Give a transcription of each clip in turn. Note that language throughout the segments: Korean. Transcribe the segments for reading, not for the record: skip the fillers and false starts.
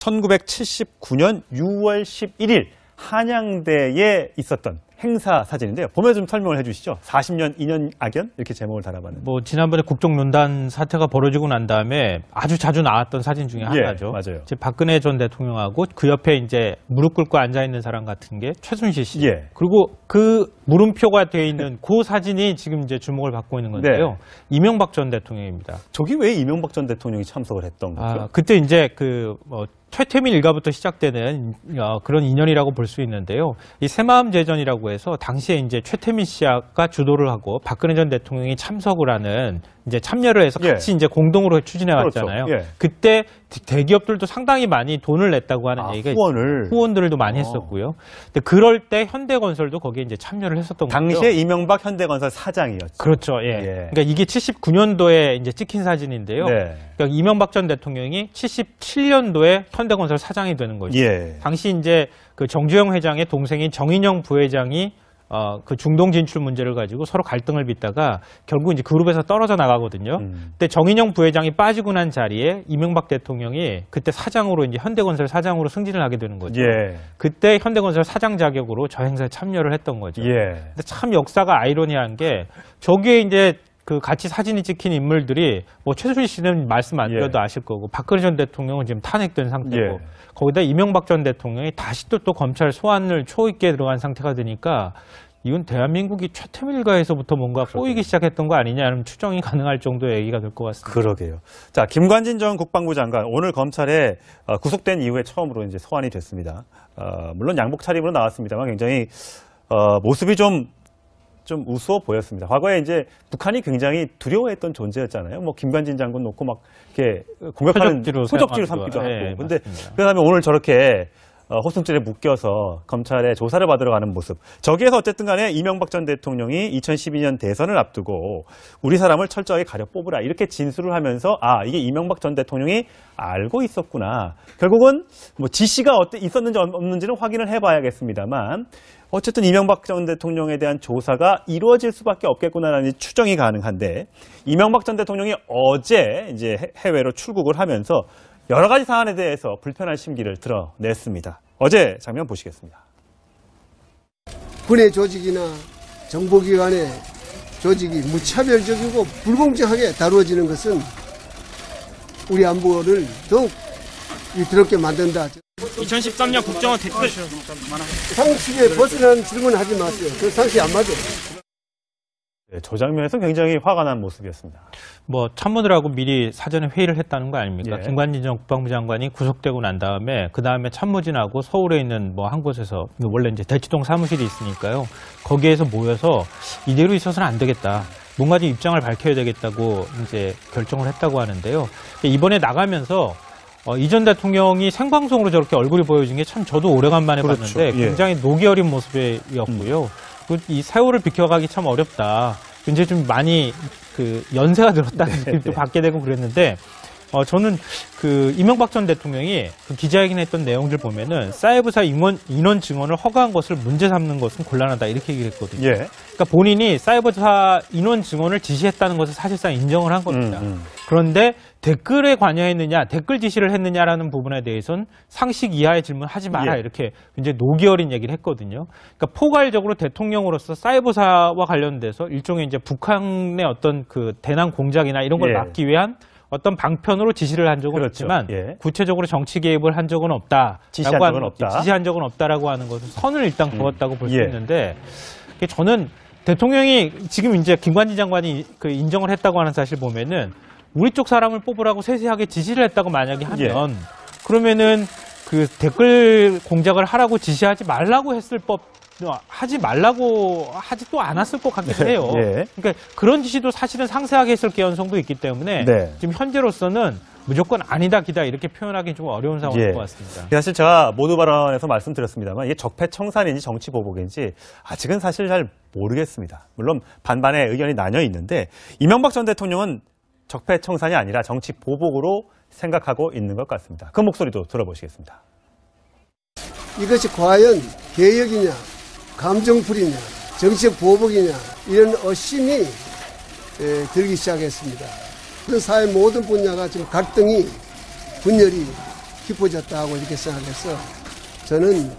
1979년 6월 11일 한양대에 있었던 행사 사진인데요. 보면 좀 설명을 해주시죠. 40년 인연 악연 이렇게 제목을 달아봤는데. 뭐 지난번에 국정농단 사태가 벌어지고 난 다음에 아주 자주 나왔던 사진 중에 하나죠. 예, 맞아요. 이제 박근혜 전 대통령하고 그 옆에 이제 무릎 꿇고 앉아 있는 사람 같은 게 최순실 씨. 예. 그리고 그 물음표가 되어 있는 그 사진이 지금 이제 주목을 받고 있는 건데요. 네. 이명박 전 대통령입니다. 저기 왜 이명박 전 대통령이 참석을 했던 거죠? 그때 이제 최태민 일가부터 시작되는 그런 인연이라고 볼 수 있는데요. 이 새마음 제전이라고 해서 당시에 이제 최태민 씨가 주도를 하고 박근혜 전 대통령이 참석을 하는 이제 참여를 해서 같이 이제 공동으로 추진해 왔잖아요. 그렇죠. 예. 그때 대기업들도 상당히 많이 돈을 냈다고 하는 얘기가 후원들도 많이 했었고요. 근데 그럴 때 현대건설도 거기에 이제 참여를 했었던 거죠. 당시에 이명박 현대건설 사장이었죠. 그렇죠. 예. 그러니까 이게 79년도에 이제 찍힌 사진인데요. 네. 그러니까 이명박 전 대통령이 77년도에 현대건설 사장이 되는 거죠. 예. 당시 이제 그 정주영 회장의 동생인 정인영 부회장이 그 중동 진출 문제를 가지고 서로 갈등을 빚다가 결국 이제 그룹에서 떨어져 나가거든요. 근데 정인영 부회장이 빠지고 난 자리에 이명박 대통령이 그때 사장으로 이제 현대건설 사장으로 승진을 하게 되는 거죠. 예. 그때 현대건설 사장 자격으로 저 행사에 참여를 했던 거죠. 예. 근데 참 역사가 아이러니한 게 저기에 이제 그 같이 사진이 찍힌 인물들이 뭐 최순실 씨는 말씀 안 드려도 아실 거고 박근혜 전 대통령은 지금 탄핵된 상태고 거기다 이명박 전 대통령이 다시 또 검찰 소환을 초입기에 들어간 상태가 되니까 이건 대한민국이 최태민 일가에서부터 뭔가 꼬이기 시작했던 거 아니냐는 추정이 가능할 정도의 얘기가 될 것 같습니다. 그러게요. 자, 김관진 전 국방부 장관 오늘 검찰에 구속된 이후에 처음으로 이제 소환이 됐습니다. 물론 양복 차림으로 나왔습니다만 굉장히 모습이 좀 우스워 보였습니다. 과거에 이제 북한이 굉장히 두려워했던 존재였잖아요. 뭐 김관진 장군 놓고 막 이렇게 공격하는 표적지로 삼기도 하고. 근데 그다음에 오늘 저렇게 호송죄에 묶여서 검찰에 조사를 받으러 가는 모습. 저기에서 어쨌든 간에 이명박 전 대통령이 2012년 대선을 앞두고 우리 사람을 철저하게 가려 뽑으라 이렇게 진술을 하면서 이게 이명박 전 대통령이 알고 있었구나. 결국은 뭐 지시가 있었는지 없는지는 확인을 해봐야겠습니다만 어쨌든 이명박 전 대통령에 대한 조사가 이루어질 수밖에 없겠구나라는 추정이 가능한데 이명박 전 대통령이 어제 이제 해외로 출국을 하면서 여러 가지 사안에 대해서 불편한 심기를 드러냈습니다. 어제 장면 보시겠습니다. 군의 조직이나 정보기관의 조직이 무차별적이고 불공정하게 다루어지는 것은 우리 안보를 더욱 위태롭게 만든다. 2013년 국정원 댓글 상식에 벗어난 질문을 하지 마세요. 그 상식이 안 맞아요. 네, 저 장면에서 굉장히 화가 난 모습이었습니다. 뭐 참모들하고 미리 사전에 회의를 했다는 거 아닙니까? 예. 김관진 전 국방부 장관이 구속되고 난 다음에 그 다음에 참모진하고 서울에 있는 뭐 한 곳에서 원래 이제 대치동 사무실이 있으니까요. 거기에서 모여서 이대로 있어서는 안 되겠다. 뭔가 좀 입장을 밝혀야 되겠다고 이제 결정을 했다고 하는데요. 이번에 나가면서 이 전 대통령이 생방송으로 저렇게 얼굴이 보여진 게 참 저도 오래간만에 봤는데 굉장히 녹이 어린 모습이었고요. 이 세월을 비켜가기 참 어렵다. 이제 좀 많이 그 연세가 들었다는 느낌도 받게 되고 그랬는데 저는 그 이명박 전 대통령이 그 기자회견에 했던 내용들 보면은 사이버사 인원 증언을 허가한 것을 문제 삼는 것은 곤란하다 이렇게 얘기를 했거든요. 그러니까 본인이 사이버사 인원 증언을 지시했다는 것을 사실상 인정을 한 겁니다. 그런데 댓글에 관여했느냐, 댓글 지시를 했느냐라는 부분에 대해서는 상식 이하의 질문하지 마라 이렇게 이제 녹이 어린 얘기를 했거든요. 그러니까 포괄적으로 대통령으로서 사이버사와 관련돼서 일종의 이제 북한의 어떤 그 대남 공작이나 이런 걸 막기 위한 어떤 방편으로 지시를 한 적은 없지만 구체적으로 정치 개입을 한 적은 없다. 지시한 적은 없다라고 하는 것은 선을 일단 그었다고 볼 수 있는데 저는 대통령이 지금 이제 김관진 장관이 그 인정을 했다고 하는 사실 보면은 우리 쪽 사람을 뽑으라고 세세하게 지시를 했다고 만약에 하면 그러면은 그 댓글 공작을 하라고 지시하지 말라고 했을 하지 말라고 하지도 않았을 것 같기도 해요. 그러니까 그런 지시도 사실은 상세하게 했을 개연성도 있기 때문에 지금 현재로서는 무조건 아니다 기다 이렇게 표현하기 좀 어려운 상황인 것 같습니다. 사실 제가 모두 발언에서 말씀드렸습니다만 이게 적폐청산인지 정치보복인지 아직은 사실 잘 모르겠습니다. 물론 반반의 의견이 나뉘어 있는데 이명박 전 대통령은 적폐청산이 아니라 정치보복으로 생각하고 있는 것 같습니다. 그 목소리도 들어보시겠습니다. 이것이 과연 개혁이냐 감정풀이냐 정치적 보복이냐 이런 의심이 들기 시작했습니다. 사회 모든 분야가 지금 갈등이 분열이 깊어졌다고 이렇게 생각해서 저는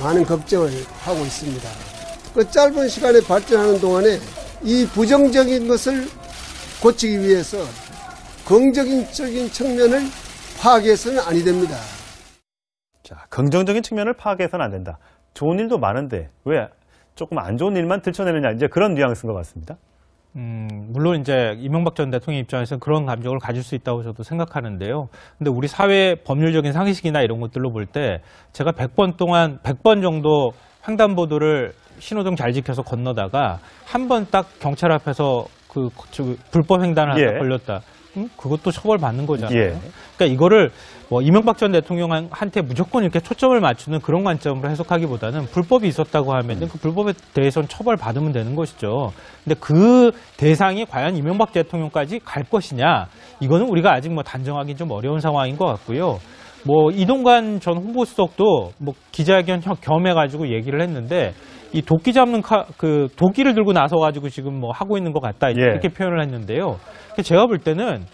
많은 걱정을 하고 있습니다. 그 짧은 시간에 발전하는 동안에 이 부정적인 것을 고치기 위해서 긍정적인 측면을 파악해서는 아니 됩니다. 자, 긍정적인 측면을 파악해서는 안 된다. 좋은 일도 많은데 왜 조금 안 좋은 일만 들춰내느냐, 이제 그런 뉘앙스인 것 같습니다. 물론 이제 이명박 전 대통령 입장에서는 그런 감정을 가질 수 있다고 저도 생각하는데요. 근데 우리 사회 법률적인 상식이나 이런 것들로 볼 때 제가 100번 정도 횡단보도를 신호등 잘 지켜서 건너다가 한 번 딱 경찰 앞에서 불법 횡단을 하다 예. 걸렸다. 그것도 처벌받는 거잖아요. 예. 그러니까 이거를 뭐 이명박 전 대통령한테 무조건 이렇게 초점을 맞추는 그런 관점으로 해석하기보다는 불법이 있었다고 하면 그 불법에 대해서는 처벌받으면 되는 것이죠. 근데 그 대상이 과연 이명박 대통령까지 갈 것이냐, 이거는 우리가 아직 뭐 단정하기 좀 어려운 상황인 것 같고요. 뭐 이동관 전 홍보수석도 뭐 기자회견 겸해가지고 얘기를 했는데, 이 도끼 잡는 도끼를 들고 나서가지고 지금 뭐 하고 있는 것 같다, 이렇게 표현을 했는데요. 제가 볼 때는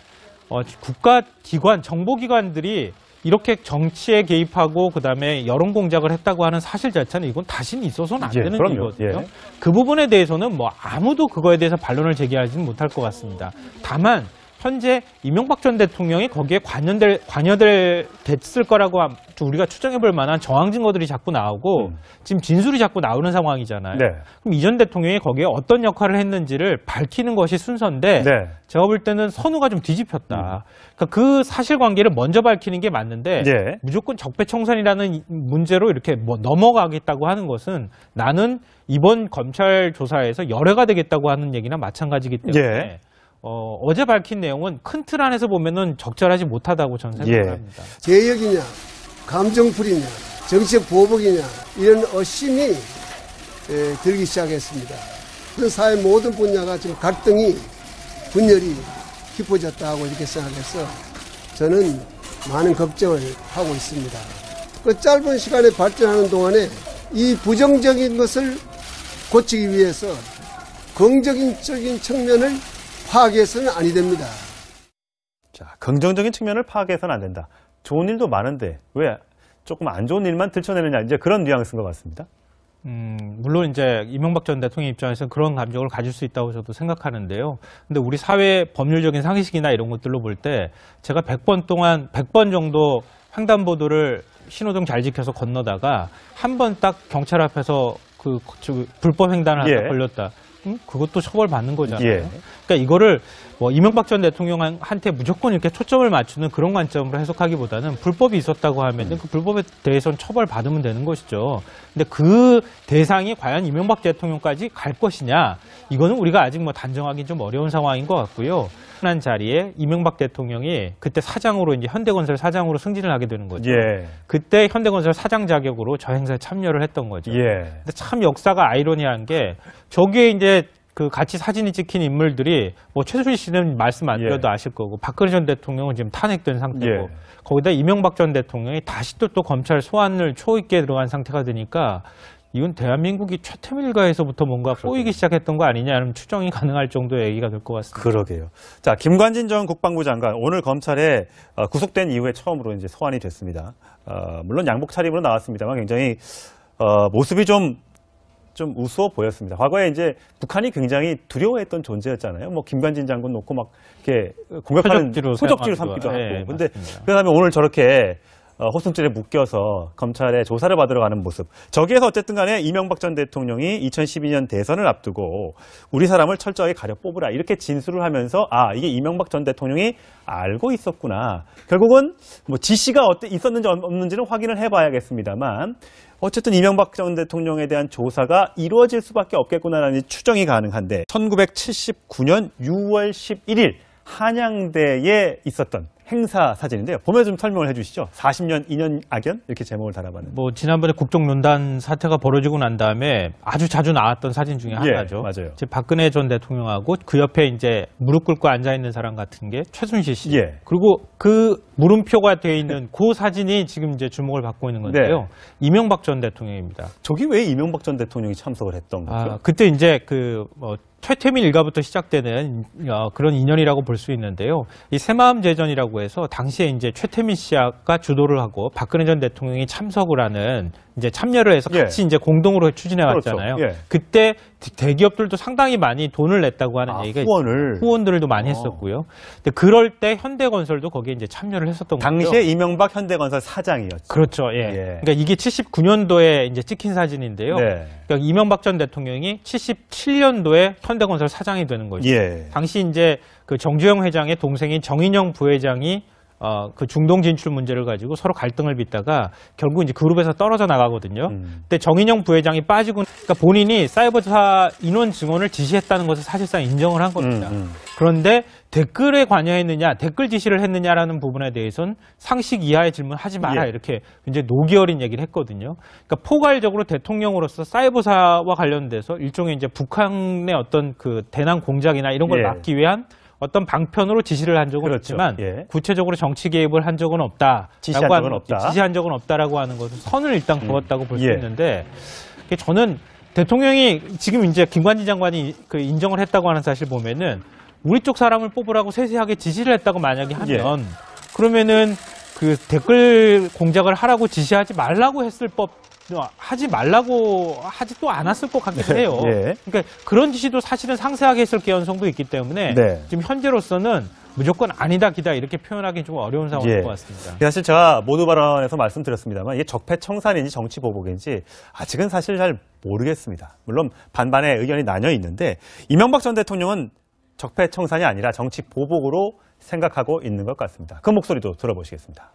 국가기관, 정보기관들이 이렇게 정치에 개입하고 그다음에 여론 공작을 했다고 하는 사실 자체는 이건 다시는 있어서는 안 되는 일이거든요. 그 부분에 대해서는 뭐 아무도 그거에 대해서 반론을 제기하지는 못할 것 같습니다. 다만 현재 이명박 전 대통령이 거기에 관여됐을 거라고 우리가 추정해볼 만한 정황 증거들이 자꾸 나오고 지금 진술이 자꾸 나오는 상황이잖아요. 네. 그럼 이 전 대통령이 거기에 어떤 역할을 했는지를 밝히는 것이 순서인데, 네. 제가 볼 때는 선우가 좀 뒤집혔다. 그러니까 그 사실관계를 먼저 밝히는 게 맞는데 네. 무조건 적폐청산이라는 문제로 이렇게 뭐 넘어가겠다고 하는 것은 나는 이번 검찰 조사에서 열애가 되겠다고 하는 얘기나 마찬가지이기 때문에 어제 밝힌 내용은 큰 틀 안에서 보면은 적절하지 못하다고 저는 생각을 합니다. 개혁이냐, 감정풀이냐, 정치적 보복이냐, 이런 의심이 들기 시작했습니다. 그래서 사회 모든 분야가 지금 갈등이, 분열이 깊어졌다고 이렇게 생각해서 저는 많은 걱정을 하고 있습니다. 그 짧은 시간에 발전하는 동안에 이 부정적인 것을 고치기 위해서 긍정적인 측면을 파악해서는 아니 됩니다. 자, 긍정적인 측면을 파악해서는 안 된다. 좋은 일도 많은데 왜 조금 안 좋은 일만 들춰내느냐, 이제 그런 뉘앙스인 것 같습니다. 물론 이제 이명박 전 대통령 입장에서는 그런 감정을 가질 수 있다고 저도 생각하는데요. 근데 우리 사회 법률적인 상식이나 이런 것들로 볼 때 제가 100번 정도 횡단보도를 신호등 잘 지켜서 건너다가 한 번 딱 경찰 앞에서 불법 횡단을 하다 걸렸다. 그것도 처벌받는 거잖아요. 그러니까 이거를 뭐 이명박 전 대통령한테 무조건 이렇게 초점을 맞추는 그런 관점으로 해석하기보다는 불법이 있었다고 하면 그 불법에 대해서는 처벌받으면 되는 것이죠. 근데 그 대상이 과연 이명박 대통령까지 갈 것이냐, 이거는 우리가 아직 뭐 단정하기 좀 어려운 상황인 것 같고요. 한 자리에 이명박 대통령이 그때 사장으로, 이제 현대건설 사장으로 승진을 하게 되는 거죠. 그때 현대건설 사장 자격으로 저 행사에 참여를 했던 거죠. 근데 참 역사가 아이러니한 게, 저기에 이제 같이 사진이 찍힌 인물들이 뭐 최순실 씨는 말씀 안 드려도 아실 거고, 박근혜 전 대통령은 지금 탄핵된 상태고, 거기다 이명박 전 대통령이 다시 또 검찰 소환을 초있게 들어간 상태가 되니까 이건 대한민국이 최태민 일가에서부터 뭔가 꼬이기 시작했던 거 아니냐는 추정이 가능할 정도의 얘기가 될 것 같습니다. 그러게요. 자, 김관진 전 국방부 장관 오늘 검찰에 구속된 이후에 처음으로 이제 소환이 됐습니다. 물론 양복 차림으로 나왔습니다만 굉장히 모습이 좀 우스워 보였습니다. 과거에 이제 북한이 굉장히 두려워했던 존재였잖아요. 뭐 김관진 장군 놓고 막 이렇게 공격하는 소적지로 삼기도 하고. 근데 그다음에 오늘 저렇게 호승줄에 묶여서 검찰에 조사를 받으러 가는 모습. 저기에서 어쨌든 간에 이명박 전 대통령이 2012년 대선을 앞두고 우리 사람을 철저하게 가려 뽑으라, 이렇게 진술을 하면서 이게 이명박 전 대통령이 알고 있었구나. 결국은 뭐 지시가 있었는지 없는지는 확인을 해봐야겠습니다만 어쨌든 이명박 전 대통령에 대한 조사가 이루어질 수밖에 없겠구나라는 추정이 가능한데, 1979년 6월 11일 한양대에 있었던 행사 사진인데요. 보면서 좀 설명을 해주시죠. 40년 2년 악연, 이렇게 제목을 달아봤는데. 뭐 지난번에 국정농단 사태가 벌어지고 난 다음에 아주 자주 나왔던 사진 중에 하나죠. 맞아요. 박근혜 전 대통령하고 그 옆에 이제 무릎 꿇고 앉아 있는 사람 같은 게 최순실 씨. 그리고 그 물음표가 되어 있는 그 사진이 지금 이제 주목을 받고 있는 건데요. 이명박 전 대통령입니다. 저기 왜 이명박 전 대통령이 참석을 했던 거죠? 그때 이제 최태민 일가부터 시작되는 그런 인연이라고 볼 수 있는데요. 이 새마음제전이라고 해서 당시에 이제 최태민 씨가 주도를 하고 박근혜 전 대통령이 참석을 하는 이제 참여를 해서 같이 예. 이제 공동으로 추진해 왔잖아요. 그렇죠. 예. 그때 대기업들도 상당히 많이 돈을 냈다고 하는 얘기가 후원들도 많이 했었고요. 근데 그럴 때 현대건설도 거기에 이제 참여를 했었던 거죠. 당시에 이명박 현대건설 사장이었죠. 그렇죠. 예. 그러니까 이게 79년도에 이제 찍힌 사진인데요. 네. 그러니까 이명박 전 대통령이 77년도에 현대건설 사장이 되는 거죠. 예. 당시 이제 그 정주영 회장의 동생인 정인영 부회장이 그 중동 진출 문제를 가지고 서로 갈등을 빚다가 결국 이제 그룹에서 떨어져 나가거든요. 근데 정인영 부회장이 빠지고, 그러니까 본인이 사이버사 인원 증원을 지시했다는 것을 사실상 인정을 한 겁니다. 그런데 댓글에 관여했느냐, 댓글 지시를 했느냐라는 부분에 대해서는 상식 이하의 질문 하지 마라, 예. 이렇게 굉장히 노기 어린 얘기를 했거든요. 그러니까 포괄적으로 대통령으로서 사이버사와 관련돼서 일종의 이제 북한의 어떤 그 대남 공작이나 이런 걸 예. 막기 위한 어떤 방편으로 지시를 한 적은 그렇죠. 있지만 예. 구체적으로 정치 개입을 한 적은 없다. 지시한 적은 없다. 지시한 적은 없다라고 하는 것은 선을 일단 그었다고 볼 수 예. 있는데, 저는 대통령이 지금 이제 김관진 장관이 그 인정을 했다고 하는 사실 보면은 우리 쪽 사람을 뽑으라고 세세하게 지시를 했다고 만약에 하면 그러면은 그 댓글 공작을 하라고 지시하지 말라고 했을 하지 말라고 하지도 않았을 것 같기도 해요. 예. 그러니까 그런 지시도 사실은 상세하게 했을 개연성도 있기 때문에 네. 지금 현재로서는 무조건 아니다 기다 이렇게 표현하기 좀 어려운 상황인 예. 것 같습니다. 사실 제가 모두 발언에서 말씀드렸습니다만 이게 적폐청산인지 정치보복인지 아직은 사실 잘 모르겠습니다. 물론 반반의 의견이 나뉘어 있는데 이명박 전 대통령은 적폐청산이 아니라 정치보복으로 생각하고 있는 것 같습니다. 그 목소리도 들어보시겠습니다.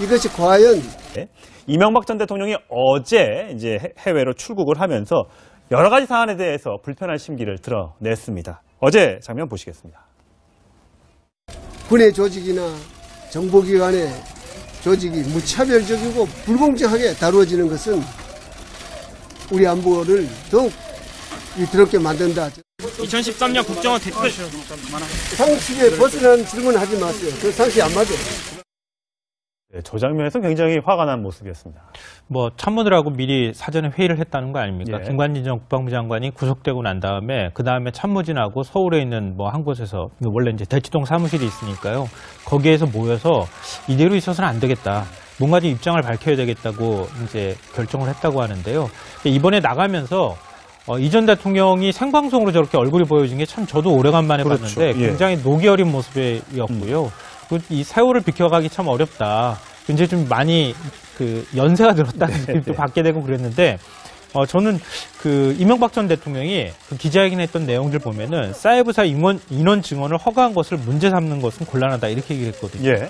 이것이 과연 네. 이명박 전 대통령이 어제 이제 해외로 출국을 하면서 여러 가지 사안에 대해서 불편한 심기를 드러냈습니다. 어제 장면 보시겠습니다. 군의 조직이나 정보기관의 조직이 무차별적이고 불공정하게 다루어지는 것은 우리 안보를 더욱 위태롭게 만든다. 2013년 국정원 댓글 상식에 벗어나는 질문을 하지 마세요. 그 상식이 안 맞아요. 네, 저 장면에서 굉장히 화가 난 모습이었습니다. 뭐 참모들하고 미리 사전에 회의를 했다는 거 아닙니까? 예. 김관진 전 국방부 장관이 구속되고 난 다음에 그 다음에 참모진하고 서울에 있는 뭐 한 곳에서 원래 이제 대치동 사무실이 있으니까요. 거기에서 모여서 이대로 있어서는 안 되겠다. 뭔가 좀 입장을 밝혀야 되겠다고 이제 결정을 했다고 하는데요. 이번에 나가면서 이 전 대통령이 생방송으로 저렇게 얼굴이 보여진 게 참 저도 오래간만에 그렇죠. 봤는데 예. 굉장히 녹이 어린 모습이었고요. 이 세월을 비켜가기 참 어렵다. 굉장히 좀 많이 그 연세가 들었다는 느낌도 받게 되고 그랬는데, 저는 그 이명박 전 대통령이 그 기자회견했던 내용들 보면은 사이버사 인원 증언을 허가한 것을 문제 삼는 것은 곤란하다 이렇게 얘기를 했거든요. 예.